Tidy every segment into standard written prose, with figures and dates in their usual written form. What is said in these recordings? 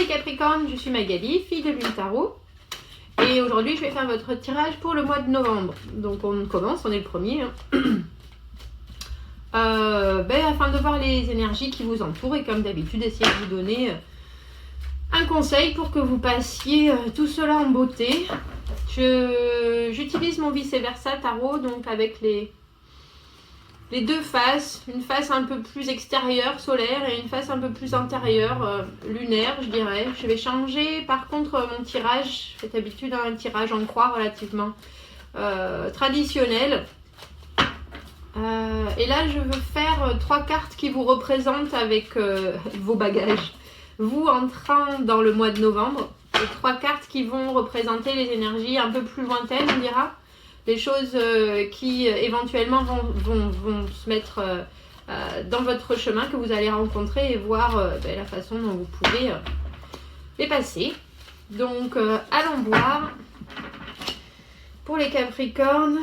les Capricornes, je suis Magali, fille de Lune Tarot. Et aujourd'hui, je vais faire votre tirage pour le mois de novembre. Donc on commence, on est le premier. Afin de voir les énergies qui vous entourent et comme d'habitude, essayer de vous donner un conseil pour que vous passiez tout cela en beauté. J'utilise mon vice-versa tarot, donc avec les deux faces, une face un peu plus extérieure, solaire, et une face un peu plus intérieure, lunaire, je dirais. Je vais changer par contre mon tirage. J'ai d'habitude un tirage en croix relativement traditionnel. Et là, je veux faire 3 cartes qui vous représentent avec vos bagages. Vous entrant dans le mois de novembre, et 3 cartes qui vont représenter les énergies un peu plus lointaines, on dira. Les choses qui éventuellement vont se mettre dans votre chemin, que vous allez rencontrer et voir la façon dont vous pouvez les passer. Donc, allons voir pour les Capricornes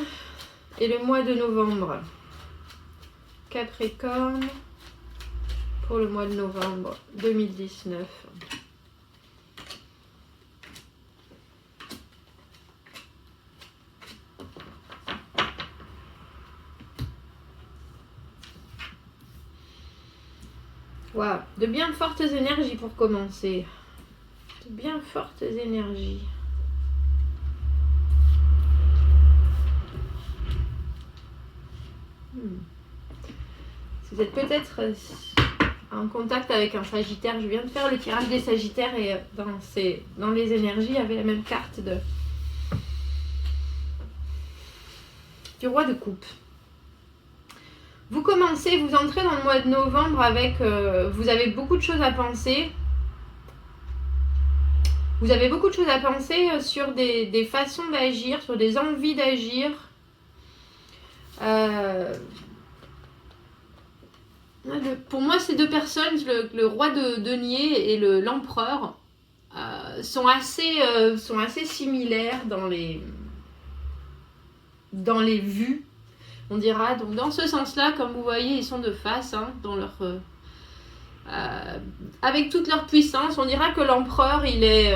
et le mois de novembre. Capricorne pour le mois de novembre 2019. Wow, de bien fortes énergies pour commencer. De bien fortes énergies. Vous êtes peut-être en contact avec un Sagittaire. Je viens de faire le tirage des Sagittaires et dans les énergies, il y avait la même carte du roi de coupe. Vous commencez, vous entrez dans le mois de novembre avec... vous avez beaucoup de choses à penser. Vous avez beaucoup de choses à penser sur des façons d'agir, sur des envies d'agir. Pour moi, ces deux personnes, le roi de denier et l'empereur, sont assez similaires dans les vues. On dira, donc dans ce sens-là, comme vous voyez, ils sont de face, hein, dans leur, avec toute leur puissance. On dira que l'empereur, il est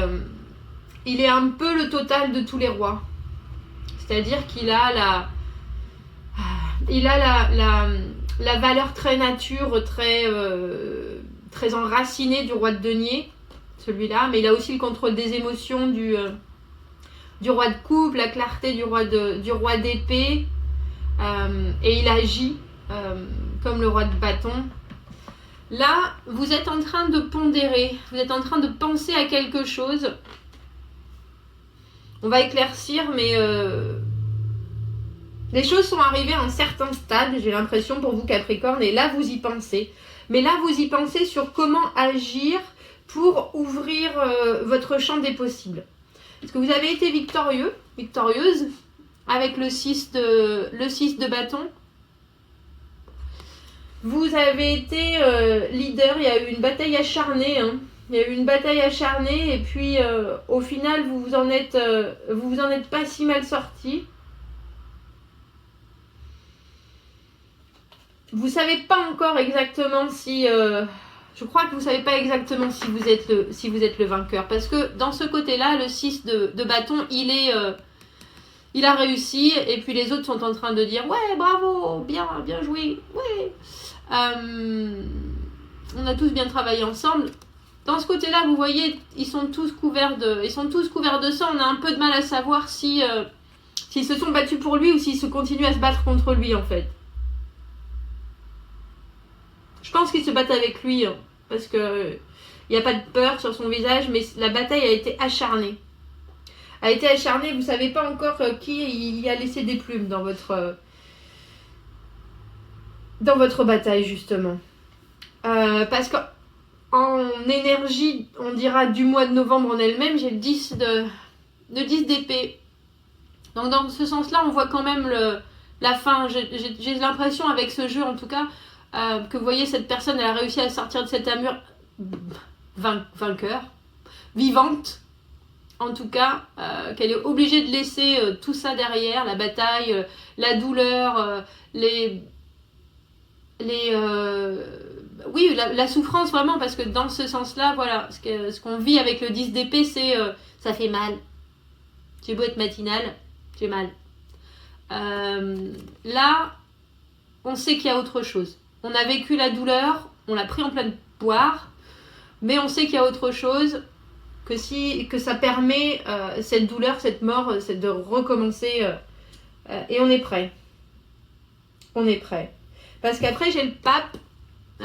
un peu le total de tous les rois. C'est-à-dire qu'il a la valeur très nature, très enracinée du roi de denier, celui-là. Mais il a aussi le contrôle des émotions du roi de coupe, la clarté du roi d'épée. Et il agit comme le roi de bâton. Là, vous êtes en train de pondérer, vous êtes en train de penser à quelque chose. On va éclaircir, mais les choses sont arrivées à un certain stade, j'ai l'impression, pour vous Capricorne, et là vous y pensez. Mais là vous y pensez sur comment agir pour ouvrir votre champ des possibles. Est-ce que vous avez été victorieuse avec le 6 de bâton? Vous avez été leader, il y a eu une bataille acharnée. Hein. Il y a eu une bataille acharnée et puis au final, vous vous en êtes pas si mal sorti. Vous savez pas encore exactement si... je crois que vous savez pas exactement si vous êtes le vainqueur. Parce que dans ce côté-là, le 6 de bâton, il a réussi et puis les autres sont en train de dire « Ouais, bravo, bien joué, ouais !» On a tous bien travaillé ensemble. Dans ce côté-là, vous voyez, ils sont tous couverts de sang. On a un peu de mal à savoir s'ils se sont battus pour lui ou s'ils se continuent à se battre contre lui, en fait. Je pense qu'ils se battent avec lui, hein, parce que il n'y a pas de peur sur son visage, mais la bataille a été acharnée. Vous ne savez pas encore qui y a laissé des plumes dans votre bataille, justement. Parce qu'en énergie, on dira du mois de novembre en elle-même, j'ai le 10 d'épée. Donc dans ce sens-là, on voit quand même la fin. J'ai l'impression avec ce jeu, en tout cas, que vous voyez, cette personne, elle a réussi à sortir de cette armure vainqueur, vivante. En tout cas, qu'elle est obligée de laisser tout ça derrière, la bataille, la douleur, oui, la souffrance vraiment, parce que dans ce sens-là, voilà, ce qu'on vit avec le 10 d'épée, c'est ça fait mal. J'ai beau être matinal, j'ai mal. Là, on sait qu'il y a autre chose. On a vécu la douleur, on l'a pris en pleine poire, mais on sait qu'il y a autre chose, que ça permet cette douleur, cette mort, de recommencer, et on est prêt. On est prêt. Parce qu'après, j'ai le pape,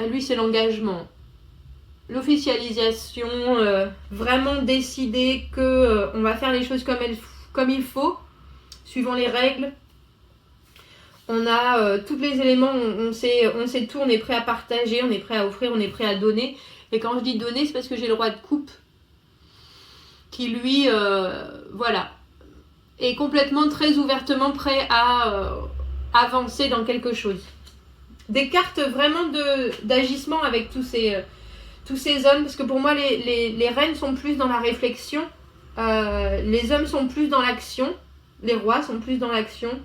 lui c'est l'engagement. L'officialisation, vraiment décider que on va faire les choses comme il faut, suivant les règles. On a tous les éléments, on sait tout, on est prêt à partager, on est prêt à offrir, on est prêt à donner. Et quand je dis donner, c'est parce que j'ai le roi de coupe qui lui, voilà, est complètement, très ouvertement prêt à avancer dans quelque chose. Des cartes vraiment d'agissement avec tous ces hommes, parce que pour moi les reines sont plus dans la réflexion, les hommes sont plus dans l'action, les rois sont plus dans l'action.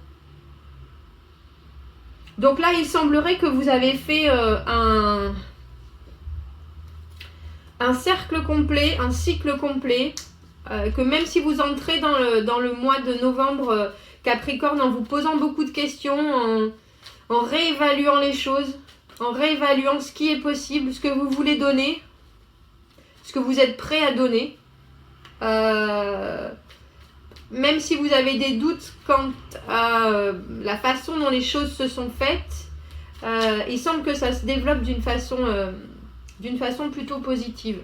Donc là, il semblerait que vous avez fait un cercle complet, un cycle complet, que même si vous entrez dans le mois de novembre Capricorne, en vous posant beaucoup de questions, en réévaluant les choses, en réévaluant ce qui est possible, ce que vous voulez donner, ce que vous êtes prêt à donner, même si vous avez des doutes quant à la façon dont les choses se sont faites, il semble que ça se développe d'une façon plutôt positive.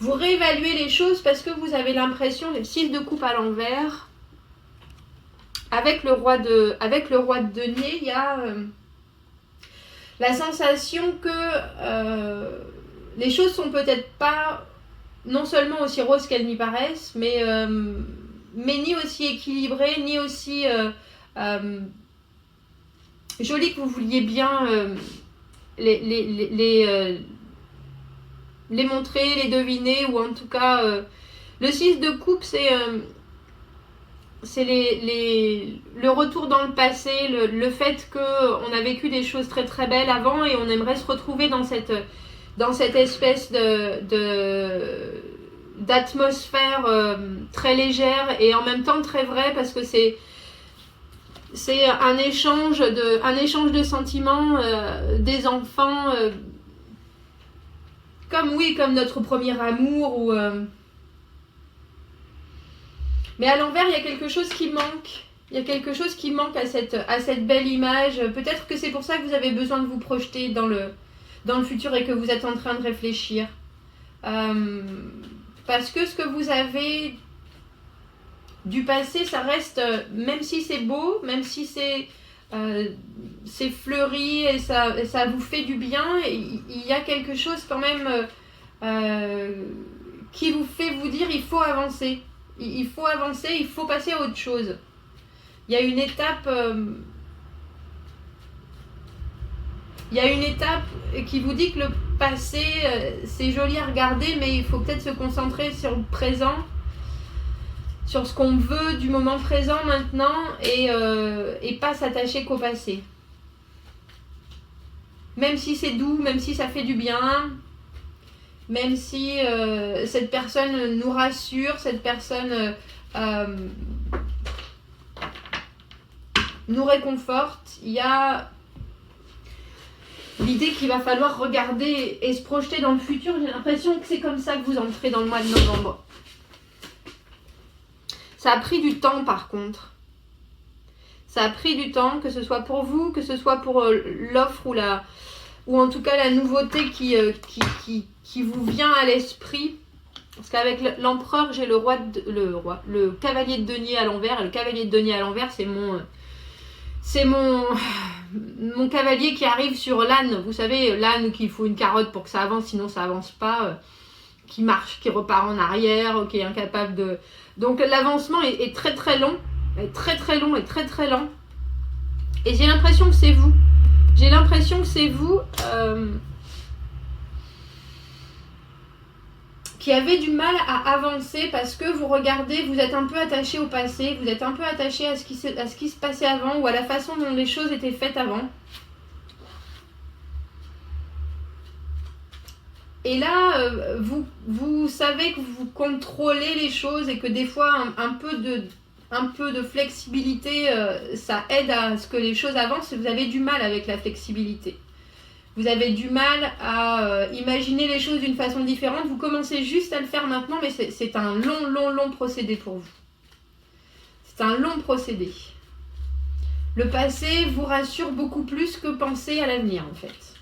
Vous réévaluez les choses parce que vous avez l'impression, le 6 de coupe à l'envers, avec le roi de denier, il y a la sensation que les choses sont peut-être pas non seulement aussi roses qu'elles n'y paraissent, mais ni aussi équilibrées, ni aussi jolies que vous vouliez bien les montrer, les deviner, ou en tout cas le 6 de coupe, c'est le retour dans le passé, le fait qu'on a vécu des choses très très belles avant et on aimerait se retrouver dans cette espèce d'atmosphère très légère et en même temps très vraie, parce que c'est un échange de sentiments des enfants, comme notre premier amour, ou mais à l'envers, il y a quelque chose qui manque. Il y a quelque chose qui manque à cette belle image. Peut-être que c'est pour ça que vous avez besoin de vous projeter dans le futur et que vous êtes en train de réfléchir. Parce que ce que vous avez du passé, ça reste, même si c'est beau, même si c'est fleuri et ça vous fait du bien, il y a quelque chose quand même qui vous fait vous dire il faut avancer. Il faut avancer, il faut passer à autre chose. Il y a une étape qui vous dit que le passé, c'est joli à regarder, mais il faut peut-être se concentrer sur le présent, sur ce qu'on veut du moment présent maintenant, et pas s'attacher qu'au passé. Même si c'est doux, même si ça fait du bien, même si cette personne nous rassure, cette personne nous réconforte, il y a l'idée qu'il va falloir regarder et se projeter dans le futur. J'ai l'impression que c'est comme ça que vous entrez dans le mois de novembre. Ça a pris du temps par contre. Ça a pris du temps, que ce soit pour vous, que ce soit pour l'offre ou en tout cas la nouveauté qui vous vient à l'esprit. Parce qu'avec l'empereur, j'ai le cavalier de denier à l'envers. Et le cavalier de denier à l'envers, c'est mon cavalier qui arrive sur l'âne. Vous savez, l'âne qu'il faut une carotte pour que ça avance, sinon ça avance pas. Qui marche, qui repart en arrière, qui est incapable de... Donc l'avancement est très très long. Très très long et très très lent. Et j'ai l'impression que c'est vous. J'ai l'impression que c'est vous qui avez du mal à avancer parce que vous regardez, vous êtes un peu attaché au passé, vous êtes un peu attaché à ce qui se passait avant ou à la façon dont les choses étaient faites avant. Et là, vous savez que vous contrôlez les choses et que des fois, un peu de flexibilité, ça aide à ce que les choses avancent. Vous avez du mal avec la flexibilité. Vous avez du mal à imaginer les choses d'une façon différente. Vous commencez juste à le faire maintenant, mais c'est un long procédé pour vous. C'est un long procédé. Le passé vous rassure beaucoup plus que penser à l'avenir, en fait.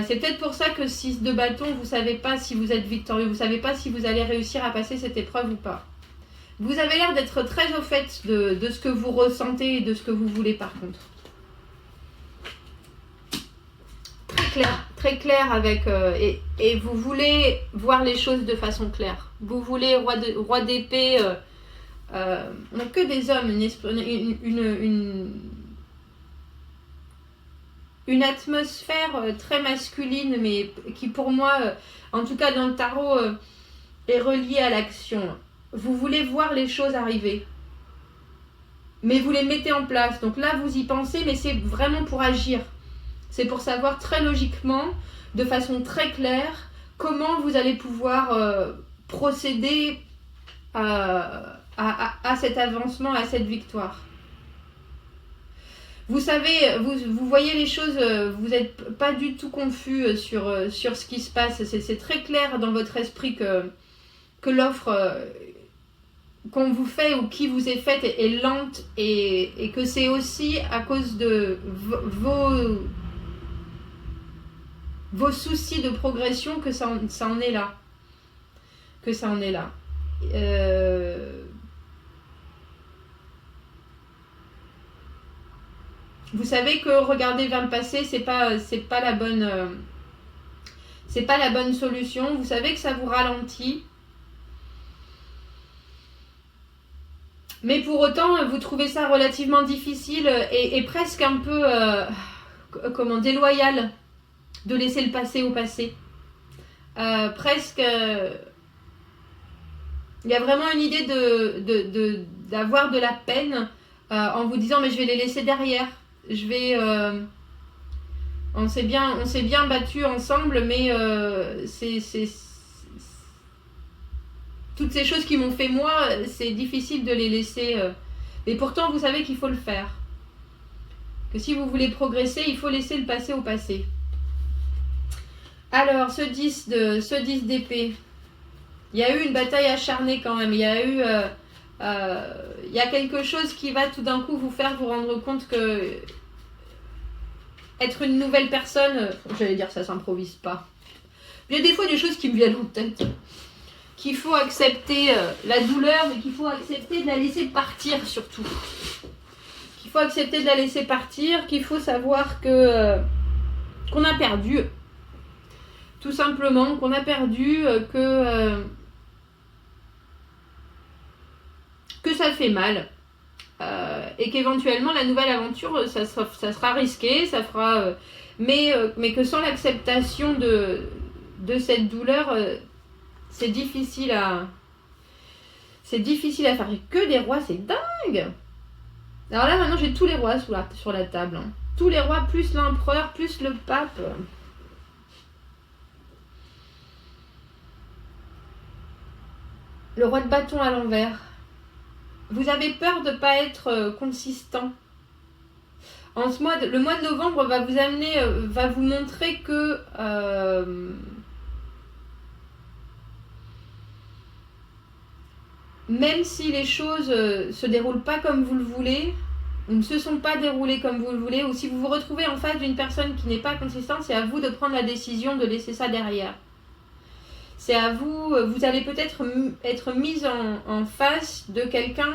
C'est peut-être pour ça que 6 de bâton, vous ne savez pas si vous êtes victorieux, vous ne savez pas si vous allez réussir à passer cette épreuve ou pas. Vous avez l'air d'être très au fait de ce que vous ressentez et de ce que vous voulez par contre. Très clair avec... et vous voulez voir les choses de façon claire. Vous voulez roi d'épée... on n'a que des hommes, une atmosphère très masculine, mais qui pour moi, en tout cas dans le tarot, est reliée à l'action. Vous voulez voir les choses arriver, mais vous les mettez en place. Donc là, vous y pensez, mais c'est vraiment pour agir. C'est pour savoir très logiquement, de façon très claire, comment vous allez pouvoir procéder à cet avancement, à cette victoire. Vous savez, vous voyez les choses, vous n'êtes pas du tout confus sur ce qui se passe. C'est très clair dans votre esprit que l'offre qu'on vous fait ou qui vous est faite est lente et que c'est aussi à cause de vos soucis de progression que ça en est là. Que ça en est là. Vous savez que regarder vers le passé, c'est pas la bonne solution. Vous savez que ça vous ralentit. Mais pour autant, vous trouvez ça relativement difficile et presque un peu déloyal de laisser le passé au passé. Presque... il y a vraiment une idée d'avoir de la peine en vous disant mais je vais les laisser derrière. Je vais... on s'est bien battu ensemble, mais toutes ces choses qui m'ont fait moi, c'est difficile de les laisser. Et pourtant, vous savez qu'il faut le faire. Que si vous voulez progresser, il faut laisser le passé au passé. Alors, ce 10 d'épée, il y a eu une bataille acharnée quand même. Il y a quelque chose qui va tout d'un coup vous faire vous rendre compte que être une nouvelle personne, j'allais dire ça s'improvise pas. Il y a des fois des choses qui me viennent en tête. Qu'il faut accepter la douleur, mais qu'il faut accepter de la laisser partir surtout. Qu'il faut accepter de la laisser partir, qu'il faut savoir qu'on a perdu. Tout simplement, qu'on a perdu, que ça fait mal. Et qu'éventuellement, la nouvelle aventure, ça sera risqué, ça fera... mais que sans l'acceptation de cette douleur... c'est difficile à faire. J'ai que des rois, c'est dingue. Alors là, maintenant, j'ai tous les rois sur la table. Hein. Tous les rois, plus l'empereur, plus le pape. Le roi de bâton à l'envers. Vous avez peur de ne pas être consistant. Le mois de novembre va vous amener, va vous montrer que... même si les choses se déroulent pas comme vous le voulez, ou ne se sont pas déroulées comme vous le voulez, ou si vous vous retrouvez en face d'une personne qui n'est pas consistante, c'est à vous de prendre la décision de laisser ça derrière. C'est à vous, vous allez peut-être être mise en face de quelqu'un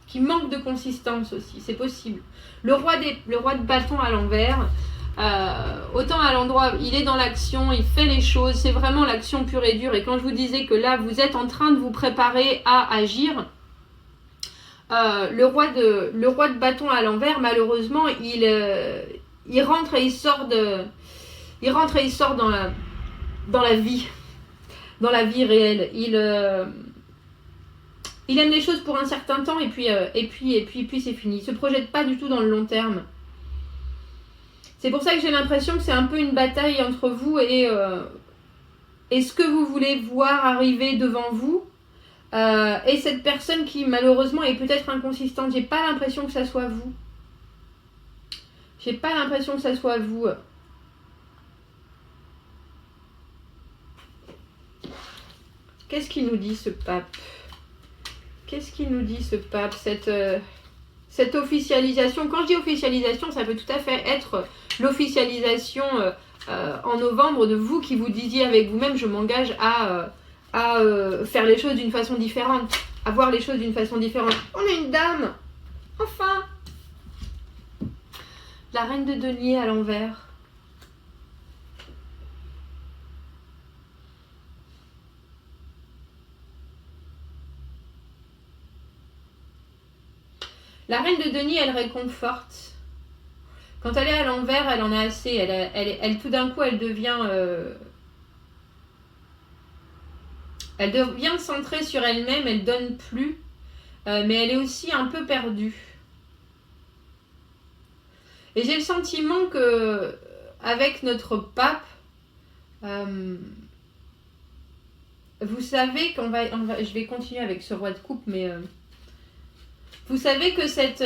qui manque de consistance aussi, c'est possible. Le roi de bâton à l'envers, autant à l'endroit, il est dans l'action, il fait les choses, c'est vraiment l'action pure et dure. Et quand je vous disais que là, vous êtes en train de vous préparer à agir, le roi de bâton à l'envers, malheureusement, il rentre et il sort dans la vie réelle. Il aime les choses pour un certain temps et puis c'est fini. Il se projette pas du tout dans le long terme. C'est pour ça que j'ai l'impression que c'est un peu une bataille entre vous et ce que vous voulez voir arriver devant vous. Et cette personne qui malheureusement est peut-être inconsistante. J'ai pas l'impression que ça soit vous. J'ai pas l'impression que ça soit vous. Qu'est-ce qu'il nous dit ce pape? Qu'est-ce qu'il nous dit ce pape? Cette officialisation. Quand je dis officialisation, ça peut tout à fait être l'officialisation en novembre de vous qui vous disiez avec vous-même, je m'engage à faire les choses d'une façon différente, à voir les choses d'une façon différente. On a une dame, enfin, la reine de denier à l'envers. La reine de denier, elle réconforte. Quand elle est à l'envers, elle en a assez. Elle tout d'un coup, elle devient centrée sur elle-même, elle donne plus, mais elle est aussi un peu perdue. Et j'ai le sentiment que, avec notre pape, vous savez je vais continuer avec ce roi de coupe, mais vous savez que cette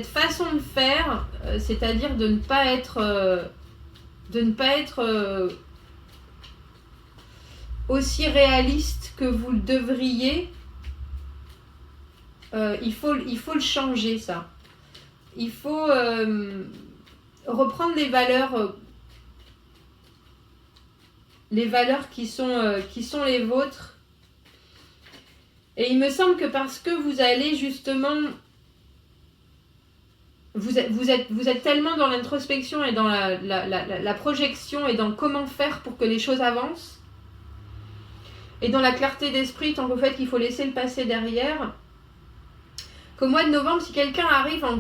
façon de faire, c'est-à-dire de ne pas être aussi réaliste que vous le devriez, il faut le changer, ça. Il faut reprendre les valeurs qui sont les vôtres. Et il me semble que parce que vous allez justement... Vous êtes tellement dans l'introspection et dans la projection et dans comment faire pour que les choses avancent. Et dans la clarté d'esprit, tant qu'au fait qu'il faut laisser le passé derrière. Qu'au mois de novembre, si quelqu'un arrive en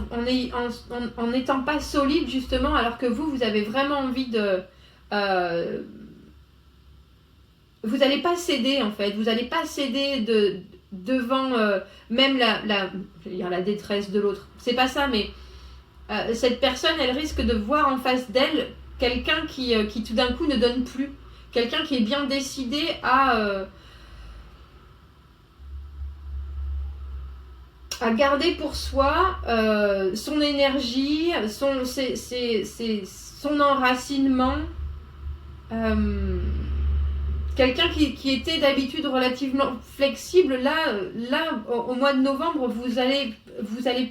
n'étant pas solide justement, alors que vous avez vraiment envie de... vous n'allez pas céder en fait. Vous n'allez pas céder devant même la détresse de l'autre. C'est pas ça, mais cette personne, elle risque de voir en face d'elle quelqu'un qui tout d'un coup ne donne plus. Quelqu'un qui est bien décidé à garder pour soi son énergie, son enracinement. Quelqu'un qui était d'habitude relativement flexible, là au mois de novembre, vous allez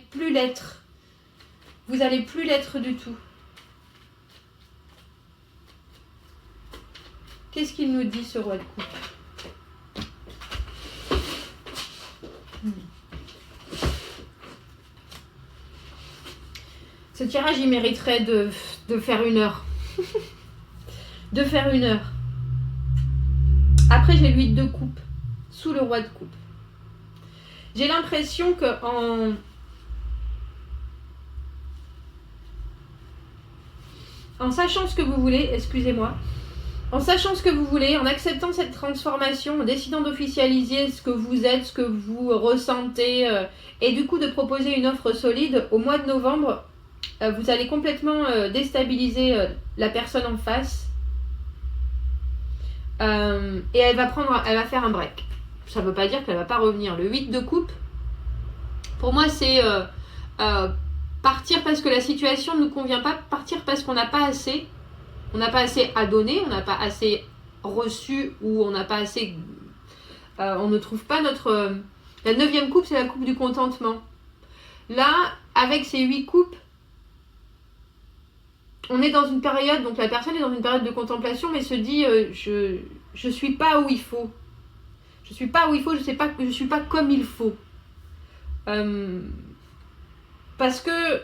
plus l'être. Vous allez plus l'être du tout. Qu'est-ce qu'il nous dit, ce roi de coupe? Ce tirage, il mériterait de faire 1 heure. De faire 1 heure. Après, j'ai le 8 de coupe, sous le roi de coupe. J'ai l'impression que en sachant ce que vous voulez, excusez-moi, en sachant ce que vous voulez, en acceptant cette transformation, en décidant d'officialiser ce que vous êtes, ce que vous ressentez, et du coup de proposer une offre solide, au mois de novembre, vous allez complètement déstabiliser la personne en face. Et elle va faire un break. Ça ne veut pas dire qu'elle ne va pas revenir. Le 8 de coupe, pour moi, c'est partir parce que la situation ne nous convient pas, partir parce qu'on n'a pas assez. On n'a pas assez à donner, on n'a pas assez reçu ou on n'a pas assez... on ne trouve pas notre... La 9e coupe, c'est la coupe du contentement. Là, avec ces 8 coupes, on est dans une période, donc la personne est dans une période de contemplation, mais se dit je suis pas où il faut. Je suis pas où il faut, je suis pas comme il faut. Parce que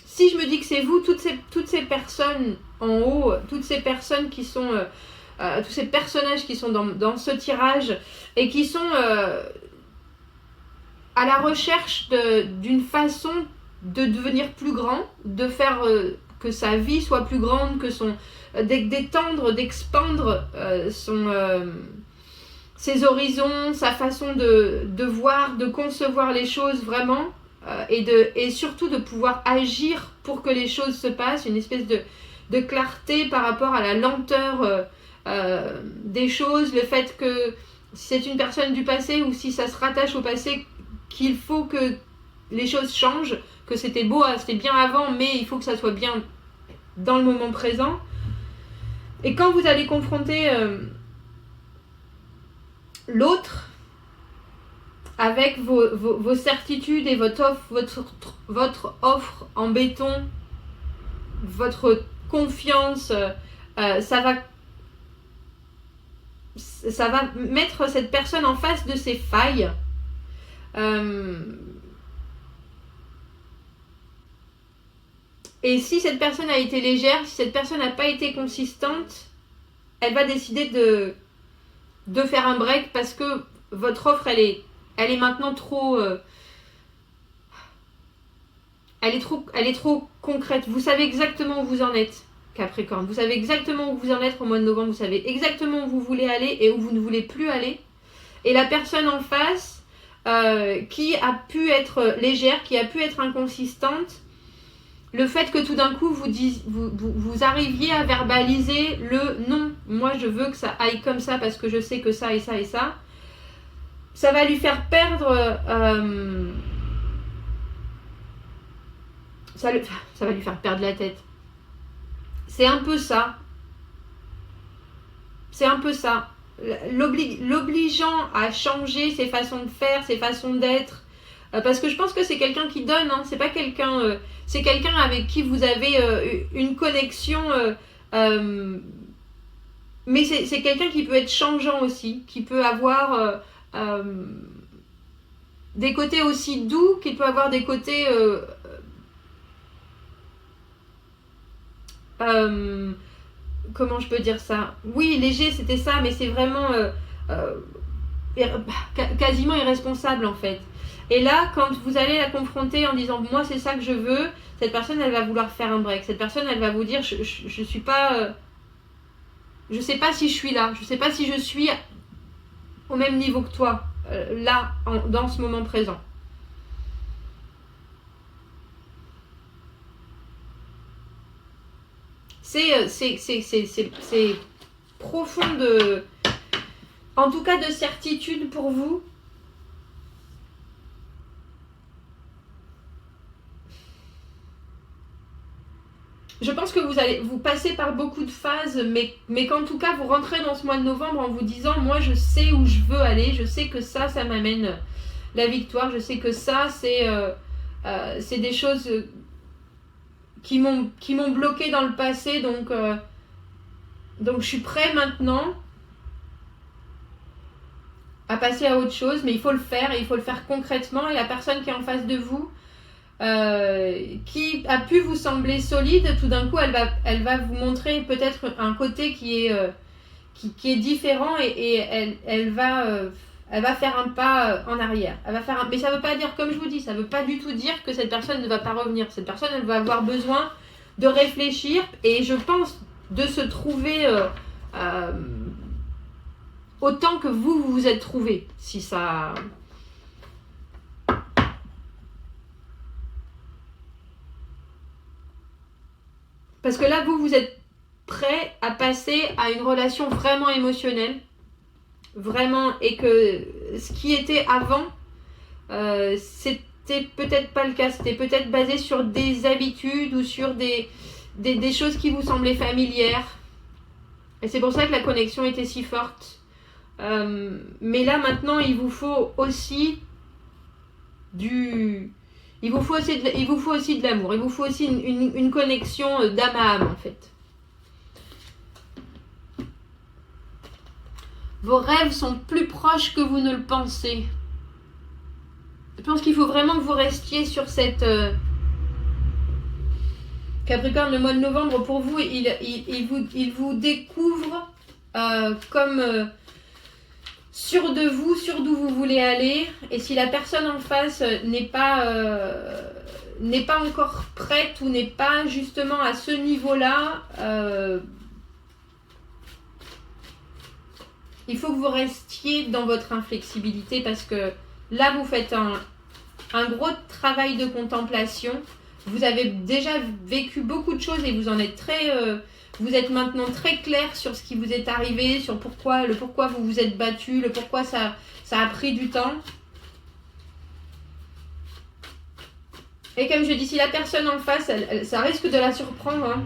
si je me dis que c'est vous, toutes ces personnes en haut, toutes ces personnes qui sont, tous ces personnages qui sont dans ce tirage et qui sont à la recherche d'une façon de devenir plus grand, de faire que sa vie soit plus grande, que d'étendre, d'expandre ses horizons, sa façon de voir, de concevoir les choses vraiment. et surtout de pouvoir agir pour que les choses se passent, une espèce de clarté par rapport à la lenteur des choses, le fait que si c'est une personne du passé ou si ça se rattache au passé, qu'il faut que les choses changent, que c'était beau, c'était bien avant, mais il faut que ça soit bien dans le moment présent. Et quand vous allez confronter l'autre avec vos certitudes et votre offre en béton, votre confiance, ça va mettre cette personne en face de ses failles. Et si cette personne a été légère, si cette personne n'a pas été consistante, elle va décider de faire un break parce que votre offre, elle est maintenant trop... elle est trop concrète. Vous savez exactement où vous en êtes, Capricorne. Vous savez exactement où vous en êtes au mois de novembre. Vous savez exactement où vous voulez aller et où vous ne voulez plus aller. Et la personne en face, qui a pu être légère, qui a pu être inconsistante, le fait que tout d'un coup vous arriviez à verbaliser le non, moi je veux que ça aille comme ça parce que je sais que ça et ça et ça, ça va lui faire perdre, ça va lui faire perdre la tête. C'est un peu ça. C'est un peu ça. L'obligeant à changer ses façons de faire, ses façons d'être. Parce que je pense que c'est quelqu'un qui donne, hein. C'est pas quelqu'un, c'est quelqu'un avec qui vous avez une connexion, mais c'est quelqu'un qui peut être changeant aussi, qui peut avoir des côtés aussi doux, qui peut avoir des côtés comment je peux dire ça? Oui, léger, c'était ça, mais c'est vraiment quasiment irresponsable en fait. Et là, quand vous allez la confronter en disant moi c'est ça que je veux, cette personne elle va vouloir faire un break. Cette personne elle va vous dire je suis pas, je sais pas si je suis là, je sais pas si je suis au même niveau que toi là dans ce moment présent. C'est profond de, en tout cas de certitude pour vous. Je pense que vous passez par beaucoup de phases, mais qu'en tout cas, vous rentrez dans ce mois de novembre en vous disant, moi, je sais où je veux aller, je sais que ça m'amène la victoire, je sais que ça, c'est des choses qui m'ont bloqué dans le passé, donc je suis prêt maintenant à passer à autre chose, mais il faut le faire, et il faut le faire concrètement, et la personne qui est en face de vous, qui a pu vous sembler solide, tout d'un coup elle va vous montrer peut-être un côté qui est différent et elle va faire un pas en arrière. Mais ça veut pas dire, comme je vous dis, ça veut pas du tout dire que cette personne ne va pas revenir. Cette personne elle va avoir besoin de réfléchir et je pense de se trouver autant que vous vous êtes trouvé, si ça... Parce que là, vous êtes prêt à passer à une relation vraiment émotionnelle. Vraiment. Et que ce qui était avant, c'était peut-être pas le cas. C'était peut-être basé sur des habitudes ou sur des choses qui vous semblaient familières. Et c'est pour ça que la connexion était si forte. Mais là, maintenant, il vous faut aussi Il vous faut aussi de l'amour, il vous faut aussi une connexion d'âme à âme en fait. Vos rêves sont plus proches que vous ne le pensez. Je pense qu'il faut vraiment que vous restiez sur cette... Capricorne, le mois de novembre pour vous, il vous découvre comme... sûr de vous, sûr d'où vous voulez aller, et si la personne en face n'est pas encore prête ou n'est pas justement à ce niveau-là, il faut que vous restiez dans votre inflexibilité parce que là vous faites un gros travail de contemplation. Vous avez déjà vécu beaucoup de choses et vous en êtes vous êtes maintenant très clair sur ce qui vous est arrivé, sur le pourquoi vous vous êtes battu, le pourquoi ça a pris du temps. Et comme je dis, si la personne en face, ça risque de la surprendre, hein.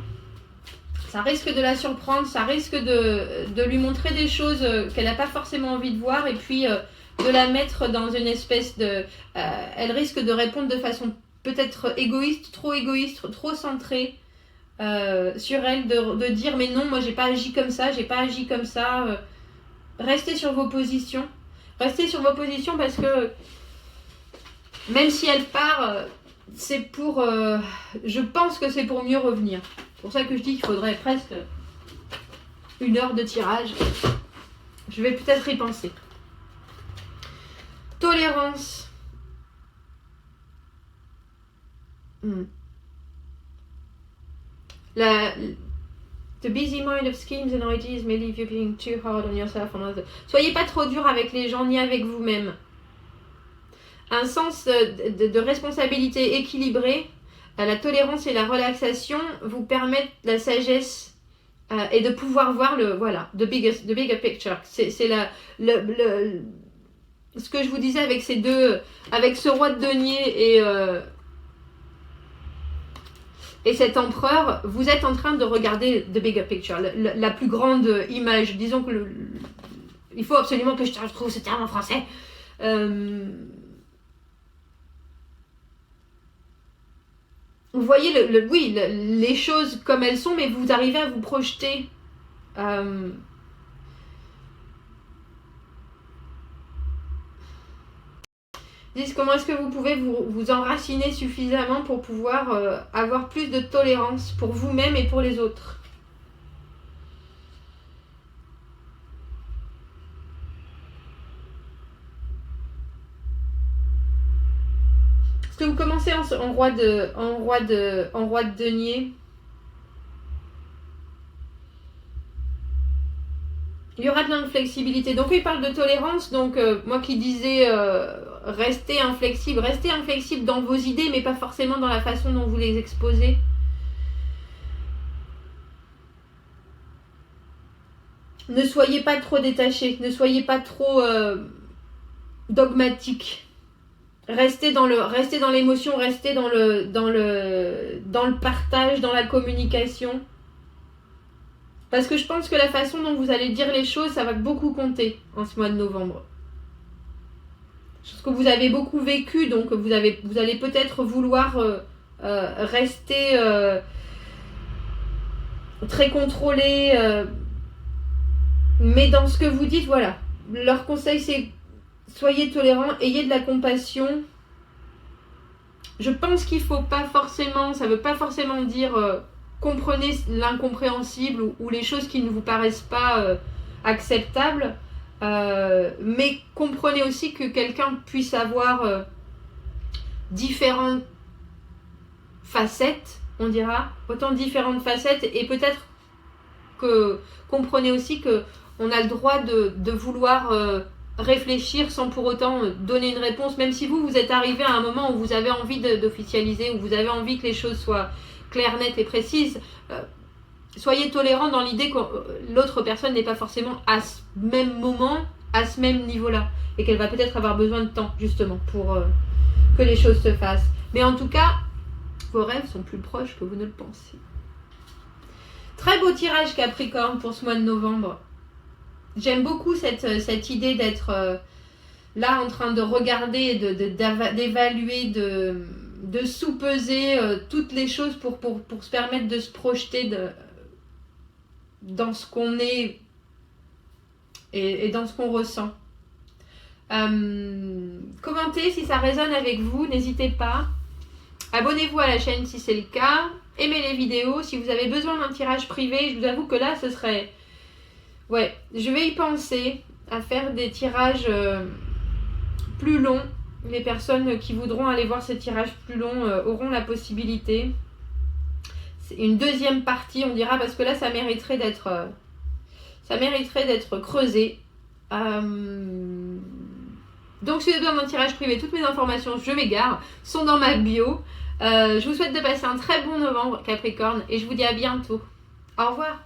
Ça risque de la surprendre, ça risque de lui montrer des choses qu'elle n'a pas forcément envie de voir et puis de la mettre dans une espèce de... elle risque de répondre de façon peut-être égoïste, trop centrée sur elle, de dire mais non, moi j'ai pas agi comme ça, Restez sur vos positions. Restez sur vos positions parce que même si elle part, c'est pour... je pense que c'est pour mieux revenir. C'est pour ça que je dis qu'il faudrait presque 1 heure de tirage. Je vais peut-être y penser. Tolérance. The busy mind of schemes and ideas may leave you being too hard on yourself and others. Soyez pas trop dur avec les gens ni avec vous-même. Un sens de responsabilité équilibré, la tolérance et la relaxation vous permettent la sagesse et de pouvoir voir the bigger picture. C'est ce que je vous disais avec avec ce roi de denier et cet empereur, vous êtes en train de regarder the bigger picture, la plus grande image. Disons que il faut absolument que je trouve ce terme en français. Vous voyez les choses comme elles sont, mais vous arrivez à vous projeter. Comment est-ce que vous pouvez vous enraciner suffisamment pour pouvoir avoir plus de tolérance pour vous-même et pour les autres. Est-ce que vous commencez en roi de denier? Il y aura de l'inflexibilité. Donc, il parle de tolérance. Donc, moi qui disais restez inflexible dans vos idées, mais pas forcément dans la façon dont vous les exposez. Ne soyez pas trop détaché, ne soyez pas trop dogmatique. Restez dans l'émotion, restez dans le partage, dans la communication. Parce que je pense que la façon dont vous allez dire les choses, ça va beaucoup compter en ce mois de novembre. Chose que vous avez beaucoup vécu, donc vous allez peut-être vouloir rester très contrôlé. Mais dans ce que vous dites, voilà. Leur conseil, c'est soyez tolérants, ayez de la compassion. Je pense qu'il faut pas forcément, ça veut pas forcément dire... comprenez l'incompréhensible ou les choses qui ne vous paraissent pas acceptables, mais comprenez aussi que quelqu'un puisse avoir différentes facettes, on dira, autant différentes facettes, et peut-être que comprenez aussi que on a le droit de vouloir réfléchir sans pour autant donner une réponse, même si vous êtes arrivé à un moment où vous avez envie d'officialiser, où vous avez envie que les choses soient claire, nette et précise. Soyez tolérant dans l'idée que l'autre personne n'est pas forcément à ce même moment, à ce même niveau-là, et qu'elle va peut-être avoir besoin de temps, justement, pour que les choses se fassent. Mais en tout cas, vos rêves sont plus proches que vous ne le pensez. Très beau tirage Capricorne pour ce mois de novembre. J'aime beaucoup cette idée d'être là en train de regarder, d'évaluer, de sous-peser toutes les choses pour se permettre de se projeter dans ce qu'on est et dans ce qu'on ressent. Commentez si ça résonne avec vous, n'hésitez pas. Abonnez-vous à la chaîne si c'est le cas. Aimez les vidéos. Si vous avez besoin d'un tirage privé, je vous avoue que là, ce serait... Ouais, je vais y penser à faire des tirages plus longs. Les personnes qui voudront aller voir ces tirages plus longs auront la possibilité. C'est une deuxième partie, on dira, parce que là, ça mériterait d'être creusé. Donc si je dois mon tirage privé, toutes mes informations, je m'égare, sont dans ma bio. Je vous souhaite de passer un très bon novembre Capricorne et je vous dis à bientôt. Au revoir.